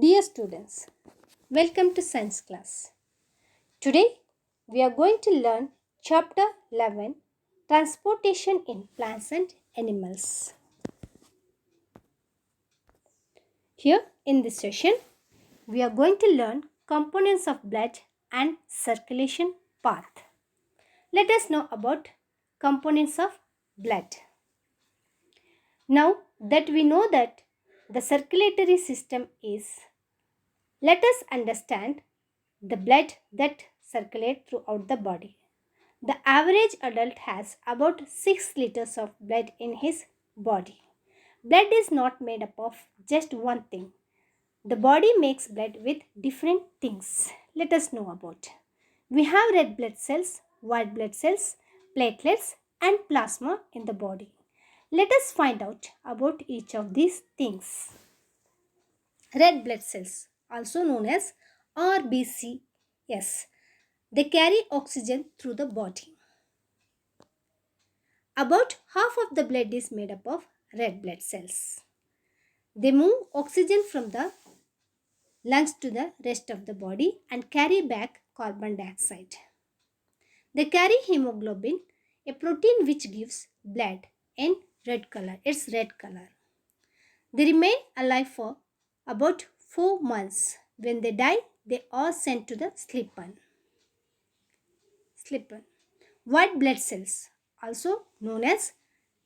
Dear students, welcome to science class. Today we are going to learn chapter 11, Transportation in Plants and Animals. Here in this session we are going to learn components of blood and circulation path. Let us know about components of blood. Now that we know that the circulatory system is, let us understand the blood that circulates throughout the body. The average adult has about 6 liters of blood in his body. Blood is not made up of just one thing. The body makes blood with different things. Let us know about. We have red blood cells, white blood cells, platelets and plasma in the body. Let us find out about each of these things. Red blood cells, also known as RBCs, they carry oxygen through the body. About half of the blood is made up of red blood cells. They move oxygen from the lungs to the rest of the body and carry back carbon dioxide. They carry hemoglobin, a protein which gives blood in red color. It's red color. They remain alive for about 4 months. When they die, they are sent to the sleep-on. White blood cells, also known as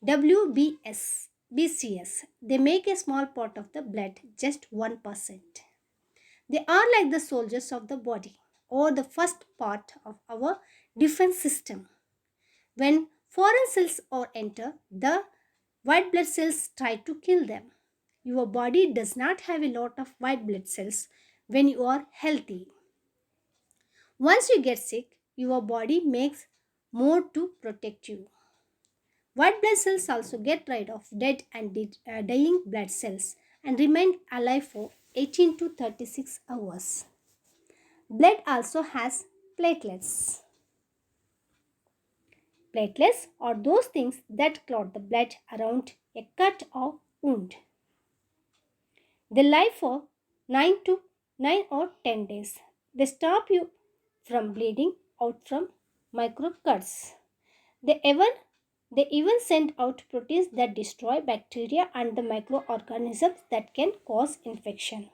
BCS, they make a small part of the blood, just 1%. They are like the soldiers of the body or the first part of our defense system. When foreign cells are enter, the white blood cells try to kill them. Your body does not have a lot of white blood cells when you are healthy. Once you get sick, your body makes more to protect you. White blood cells also get rid of dead and dying blood cells and remain alive for 18 to 36 hours. Blood also has platelets. Platelets are those things that clot the blood around a cut or wound. They live for 9 or 10 days. They stop you from bleeding out from micro cuts. They even send out proteins that destroy bacteria and the microorganisms that can cause infection.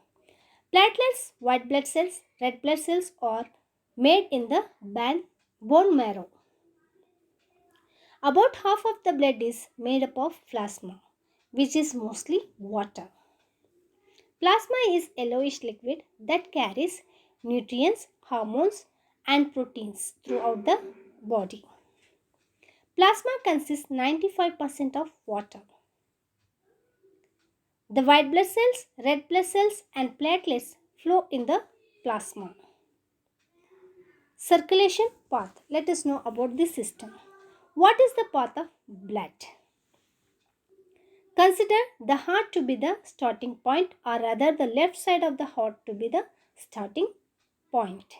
Platelets, white blood cells, red blood cells are made in the bone marrow. About half of the blood is made up of plasma, which is mostly water. Plasma is yellowish liquid that carries nutrients, hormones, and proteins throughout the body. Plasma consists 95% of water. The white blood cells, red blood cells, and platelets flow in the plasma. Circulation path. Let us know about this system. What is the path of blood? Consider the heart to be the starting point, or rather the left side of the heart to be the starting point.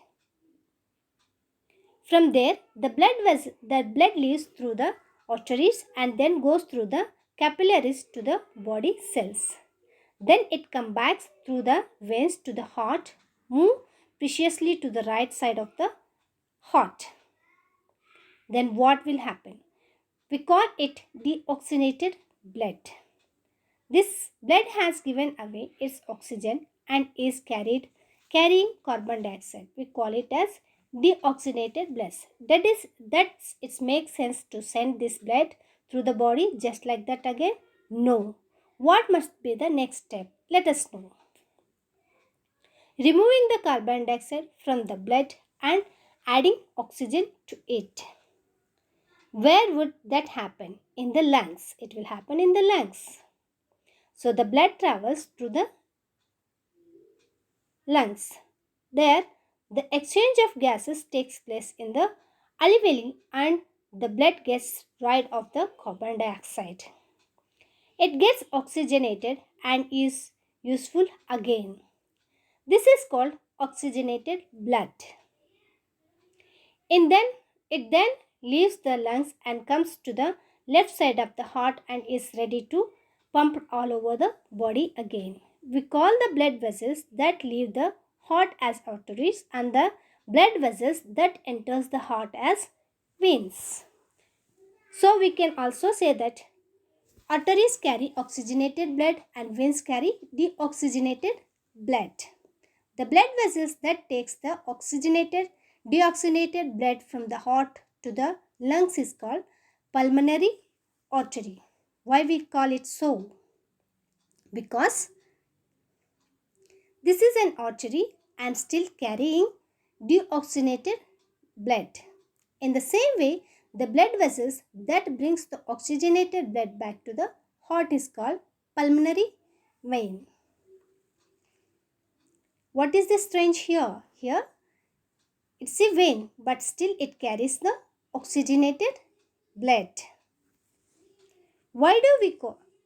From there, the blood leaves through the arteries and then goes through the capillaries to the body cells. Then it comes back through the veins to the heart, move preciously to the right side of the heart. Then what will happen? We call it deoxygenated blood. This blood has given away its oxygen and is carrying carbon dioxide. We call it as deoxygenated blood. It makes sense to send this blood through the body just like that again? No. What must be the next step? Let us know. Removing the carbon dioxide from the blood and adding oxygen to it. Where would that happen? In the lungs. It will happen in the lungs. So the blood travels through the lungs. There, the exchange of gases takes place in the alveoli and the blood gets rid of the carbon dioxide. It gets oxygenated and is useful again. This is called oxygenated blood. It then leaves the lungs and comes to the left side of the heart and is ready to pump all over the body again. we call the blood vessels that leave the heart as arteries and the blood vessels that enters the heart as veins. So we can also say that arteries carry oxygenated blood and veins carry deoxygenated blood. The blood vessels that takes the oxygenated deoxygenated blood from the heart to the lungs is called pulmonary artery. Why we call it so? Because this is an artery and still carrying deoxygenated blood. In the same way, the blood vessels that brings the oxygenated blood back to the heart is called pulmonary vein. What is the strange here? Here it's a vein, but still it carries the oxygenated blood. Why do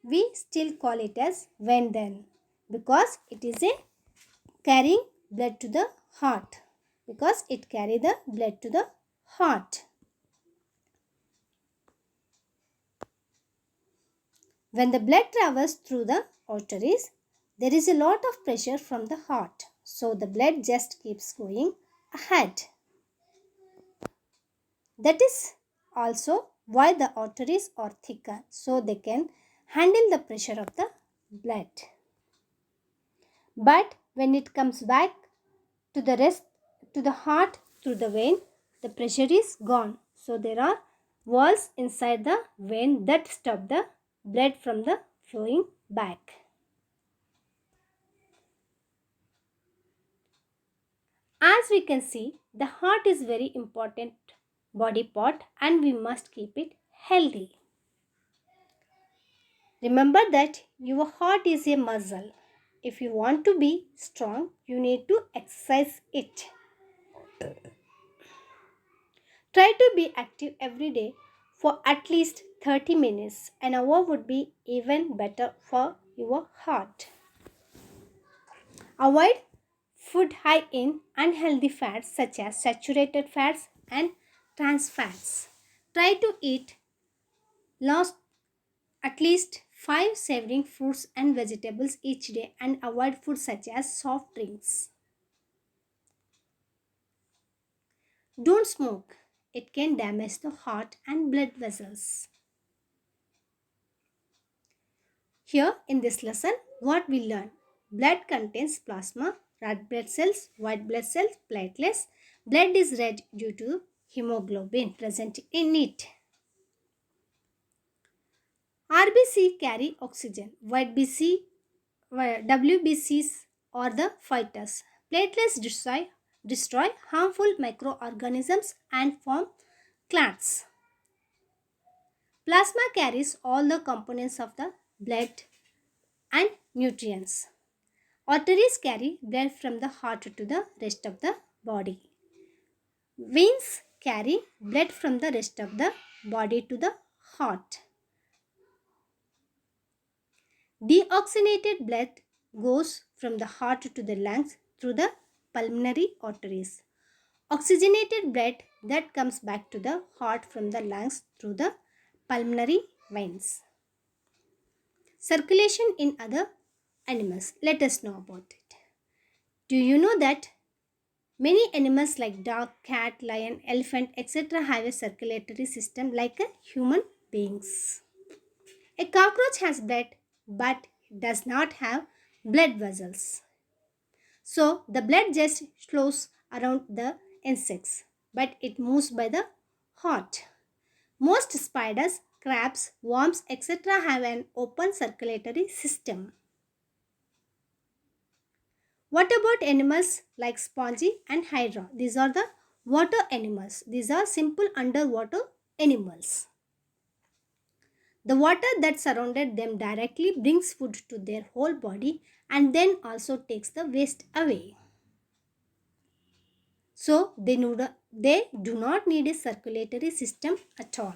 we still call it as vein then? Because it is a carrying blood to the heart. Because it carry the blood to the heart. When the blood travels through the arteries, there is a lot of pressure from the heart. So the blood just keeps going ahead. That is also why the arteries are thicker, so they can handle the pressure of the blood. But when it comes back to the rest to the heart through the vein, the pressure is gone. So there are walls inside the vein that stop the blood from the flowing back. As we can see, the heart is very important body part and we must keep it healthy. Remember that your heart is a muscle. If you want to be strong, you need to exercise it. Try to be active every day for at least 30 minutes. An hour would be even better for your heart. Avoid food high in unhealthy fats such as saturated fats and trans fats. Try to eat last at least 5 savory fruits and vegetables each day and avoid food such as soft drinks. Don't smoke. It can damage the heart and blood vessels. Here in this lesson, what we learn? Blood contains plasma, red blood cells, white blood cells, platelets. Blood is red due to hemoglobin present in it. RBC carry oxygen. White BC, WBCs are the fighters. Platelets destroy harmful microorganisms and form clots. Plasma carries all the components of the blood and nutrients. Arteries carry blood from the heart to the rest of the body. Veins carry blood from the rest of the body to the heart. Deoxygenated blood goes from the heart to the lungs through the pulmonary arteries. Oxygenated blood that comes back to the heart from the lungs through the pulmonary veins. Circulation in other animals. Let us know about it. Do you know that many animals like dog, cat, lion, elephant, etc. have a circulatory system like a human beings? A cockroach has blood but does not have blood vessels. So the blood just flows around the insects but it moves by the heart. Most spiders, crabs, worms, etc. have an open circulatory system. What about animals like spongy and hydra? These are the water animals. These are simple underwater animals. The water that surrounded them directly brings food to their whole body and then also takes the waste away. So they do not need a circulatory system at all.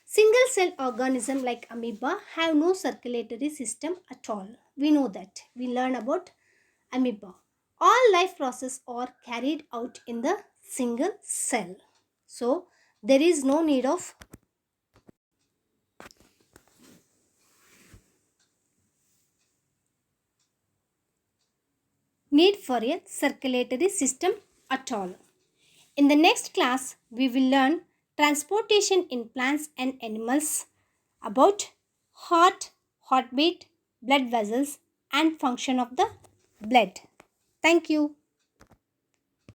Single cell organisms like amoeba have no circulatory system at all. We know that. We learn about amoeba. All life processes are carried out in the single cell. So there is no need of need for a circulatory system at all. In the next class, we will learn transportation in plants and animals, about heart, heartbeat, blood vessels, and function of the blood. Thank you.